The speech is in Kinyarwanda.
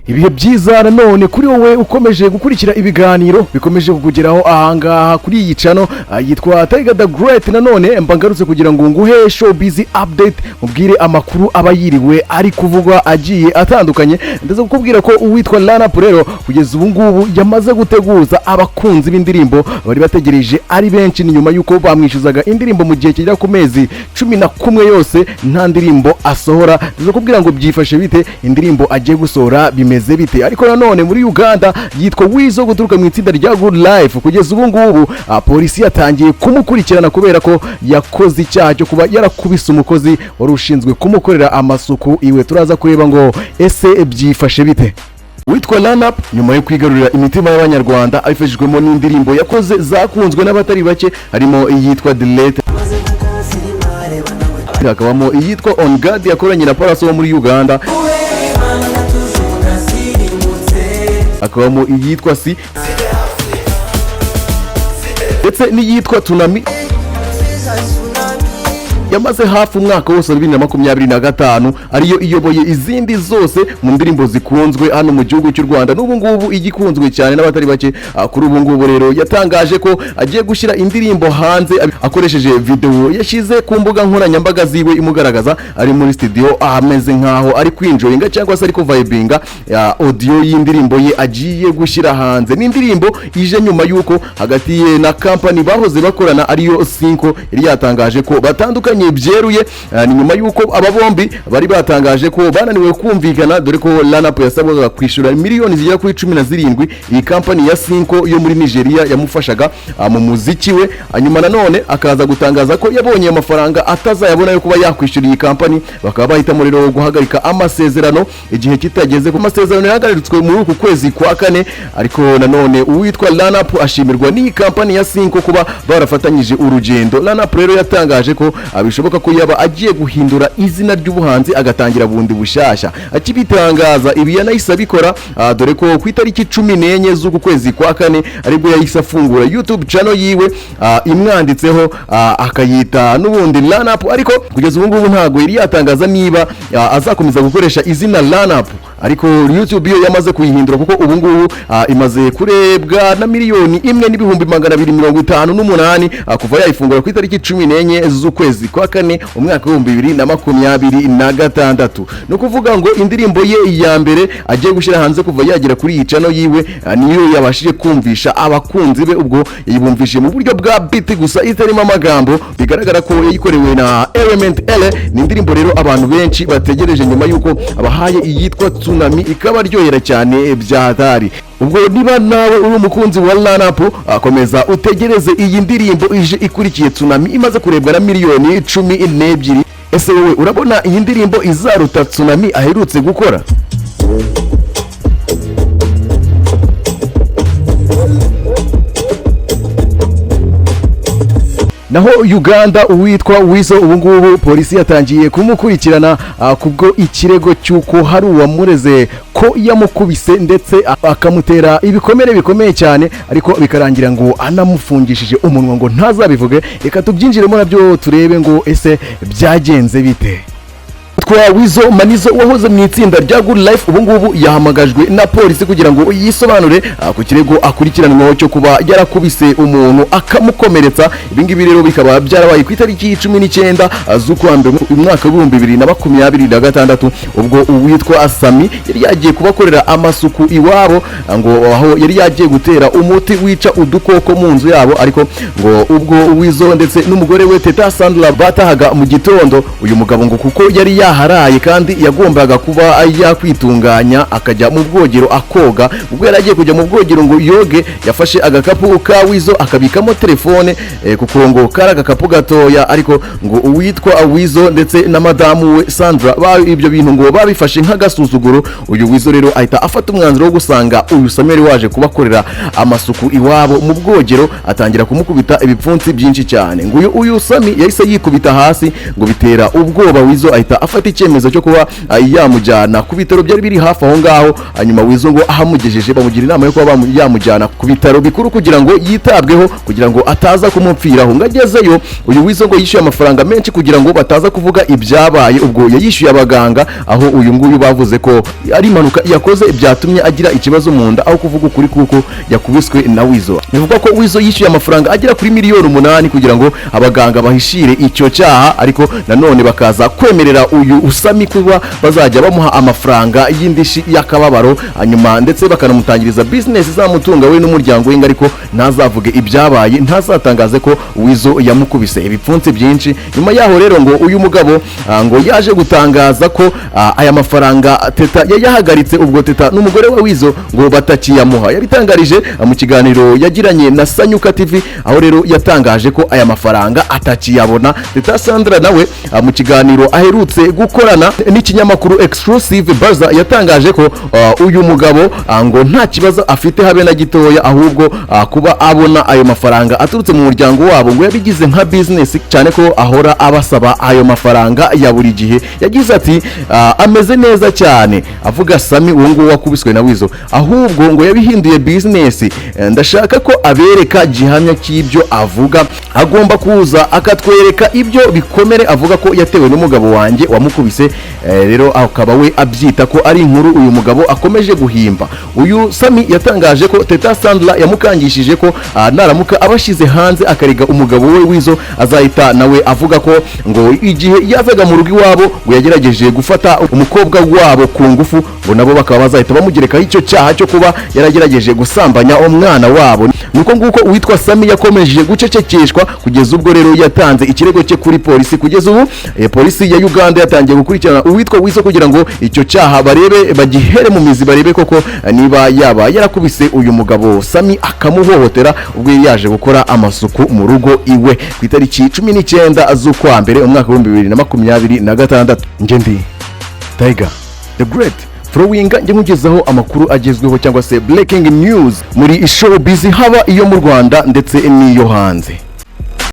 ibihe byiza nanone kuri wowe ukomeje gukurikira ibiganiro bikomeje kukugeraho ahangaha kuri iyi channel yitwa Tiger the Great. Nanone mbangarutse kugira ngo nguhe showbiz update, mubwire amakuru abayiriwe ari kuvugwa agiye atandukanye. Ndaza kukubwira ko uwitwa Lana Purero kugeza ubu ngubu yamaze guteguza abakunzi b'indirimbo bari bategereje ari benshi, ni nyuma yuko bamwishyuzaga indirimbo mu gihe kigera ku mezi 11 yose nta ndirimbo asohora. Ndaza kukubwira ngo byifashe bite, indirimbo agiye gusohora bimeze bite. Ariko nanone muri Uganda yitwa Weasel guturuka mu itsinda rya Good Life, kugeza ubu ngubu polisi yatangiye kumukurikirana kubera ko yakoze icyaha cyo kuba yarakubise umukozi wari ushinzwe kumukorera amasuku iwe. Turaza kureba ngo ese byifashe bite. Witwa Lana nyuma yo kwigarurira imitima y'abanyarwanda abifashijwemo n'indirimbo yakoze zakunzwe n'abatari bake, harimo iyitwa Delete, hakabamo iyitwa On Guard yakoranye na Paraso wo muri Uganda, hakabamo iyitwa Si, ndetse n'iyitwa Tsunami yamaze hafi umwaka wose 2025 ariyo iyoboye izindi zose mu ndirimbo zikunzwe hano mu gihugu cy'u Rwanda. N'ubu ngubu igikunzwe cyane n'abatari bake. Kuri ubu ngubu rero yatangaje ko agiye gushyira indirimbo hanze akoresheje video yashyize ku mbuga nkoranyambaga ziwe imugaragaza ari muri studio ameze nkaho ari kwinjoyinga cyangwa se ariko vibinga audio y'indirimbo ye agiye gushyira hanze. N'indirimbo ije nyuma yuko hagati ye na company bahoze bakorana ariyo Cinco yari yatangaje ko batandukanye byeruye. Ni nyuma yuko aba bombi bari batangaje ko bananiwe kumvikana, dore ko Lana yasabwaga kwishura miliyoni zigera kuri 17 iyi company ya Cinco yo muri Nigeria yamufashaga mu muziki we. Hanyuma nanone akaza gutangaza ko yabonye amafaranga atazayabona yo kuba yakwishura iyi company, bakaba bahitamo rero guhagarika amasezerano igihe kitageze. Ku masezerano yahagaritswe muri uku kwezi kwa 4, ariko nanone uwitwa Lana ashimirwa n'iyi company ya Cinco kuba barafatanyije urugendo. Lana rero yatangaje ko bishoboka ko yaba agiye guhindura izina ry'ubuhanzi agatangira bundi bushasha. Akibitangaza ibi yanahise abikora dore ko ku itariki 14 z'uku kwezi kwa 4 aribwo yahise afungura YouTube channel yiwe imwanditseho akayita n'ubundi Lana, ariko kugeza ubu ngubu ntago yari yatangaza niba azakomeza gukoresha izina Lana, ariko YouTube yo yamaze kuyihindura kuko ubu ngubu imaze kurebwa na miliyoni 1,258 kuva yayifungura ku itariki 14 z'ukwezi kwa 4 umwaka wa 2026. No kuvuga ngo indirimbo ye ya mbere agiye gushyira hanze kuva yagera kuri iyi channel yiwe niyo yabashije kumvisha abakunzi be, ubwo yibumvishije mu buryo bwa beat gusa itarimo amagambo. Bigaragara ko yayikorewe na Element L. Ni indirimbo rero abantu benshi bategereje nyuma yuko abahaye iyitwa Tsunami ikabaryohera cyane byatari. Ubwo niba nawe uri umukunzi wa Lana akomeza utegereze iyi ndirimbo ije ikurikiye Tsunami imaze kurebwa na miliyoni 12. Ese wowe urabona iyi ndirimbo izaruta Tsunami aherutse gukora? Naho Uganda uwitwa Weasel ubu ngubu polisi yatangiye kumukurikirana kubwo ikirego cyuko hari uwamureze ko yamukubise ndetse akamutera ibikomere bikomeye cyane, ariko bikarangira ngo anamufungishije umunwa ngo ntazabivuge. Reka tubyinjiremo nabyo turebe ngo ese byagenze bite. Weasel Manizo wahoze mu itsinda rya Good Life ubu ngubu yahamagajwe na polisi kugira ngo yisobanure ku kirego akurikiranwaho cyo kuba yarakubise umuntu akamukomeretsa. Ibingibi rero bikaba byarabaye ku itariki 19 z'ukwa mbere umwaka wa 2026, ubwo uwitwa Sami yari yagiye kubakorera amasuku iwabo, ngo aho yari yagiye gutera umuti wica udukoko mu nzu yabo. Ariko ngo ubwo Weasel ndetse n'umugore we Teta Sandra batahaga mu gitondo, uyu mugabo ngo kuko yari haraye kandi yagombaga kuba yakwitunganya akajya mu bwogero akoga. Ubwo yari agiye kujya mu bwogero ngo yoge, yafashe agakapu ka Weasel akabikamo telefone kuko ngo kari agakapu gatoya, ariko ngo uwitwa Weasel ndetse na madamu we Sandra ibyo bintu ngo babifashe nk'agasuzuguro. Uyu Weasel rero ahita afata umwanzuro wo gusanga uyu Sameri waje kubakorera amasuku iwabo mu bwogero, atangira kumukubita ibipfunsi byinshi cyane. Ngo uyu Sami yahise yikubita hasi ngo bitera ubwoba Weasel ahita afata gufata icyemezo cyo kuba yamujyana ku bitaro byari biri hafi aho ngaho. Hanyuma Weasel ngo ahamugejeje bamugira inama yo kuba yamujyana ku bitaro bikuru kugira ngo yitabweho, kugira ngo ataza kumupfiraho. Ngagezeyo uyu Weasel ngo yishyuye amafaranga menshi kugira ngo bataza kuvuga ibyabaye. Ubwo yayishyuye abaganga, aho uyu nguyu bavuze ko ari impanuka yakoze byatumye agira ikibazo mu nda, aho kuvuga ukuri kuko yakubiswe na Weasel. Bivuga ko Weasel yishyuye amafaranga agera kuri miliyoni 8 kugira ngo abaganga bahishire icyo cyaha, ariko nanone bakaza kwemerera uyu Sami kuba bazajya bamuha amafaranga y'indishi y'akababaro, hanyuma ndetse bakanamutangiriza business zamutunga we n'umuryango we, ariko ntazavuge ibyabaye, ntazatangaze ko Weasel yamukubise ibipfunsi byinshi. Nyuma yaho rero ngo uyu mugabo ngo yaje gutangaza ko aya mafaranga Teta yayahagaritse. Ubwo Teta n'umugore wa Weasel ngo batakiyamuha. Yabitangarije mu kiganiro yagiranye na Sanyuka TV, aho rero yatangaje ko aya mafaranga atakiyabona. Teta Sandra nawe mu kiganiro aherutse gukorana n'ikinyamakuru Exclusive Buzzer yatangaje ko uyu mugabo ngo nta kibazo afite habe na gitoya, ahubwo kuba abona ayo mafaranga aturutse mu muryango wabo ngo yabigize nka business, cyane ko ahora abasaba ayo mafaranga ya buri gihe. Yagize ati ameze neza cyane, avuga Sami uwo ngo wakubiswe na Weasel, ahubwo ngo yabihinduye business. Ndashaka ko abereka gihamya cy'ibyo avuga, agomba kuza akatwereka ibyo bikomere avuga ko yatewe n'umugabo wanjye wamukubise. Rero akaba we abyita ko ari inkuru uyu mugabo akomeje guhimba. Uyu Sami yatangaje ko Teta Sandra yamukangishije ko naramuka abashize hanze akarega umugabo we Weasel, azahita nawe avuga ko ngo igihe yavaga mu rugo iwabo ngo yagerageje gufata umukobwa wabo ku ngufu, ngo nabo bakaba bazahita bamugerekaho icyo cyaha cyo kuba yaragerageje gusambanya umwana wabo. Nuko nguko uwitwa Sami yakomeje gucecekeshwa kugeza ubwo rero yatanze ikirego cye kuri polisi. Kugeza ubu polisi ya Uganda yatangiye gukurikirana uwitwa Weasel kugira ngo icyo cyaha barebe bagihere mu mizi, barebe koko niba yaba yarakubise uyu mugabo Sami akamuhohotera ubwo yaje gukora amasuku mu rugo iwe ku itariki 19 z'ukwa mbere umwaka wa 2026. Nje ndi Tiger the Great Flowinga, njye nkugezaho amakuru agezweho cyangwa se breaking news muri showbiz, haba iyo mu Rwanda ndetse n'iyo hanze.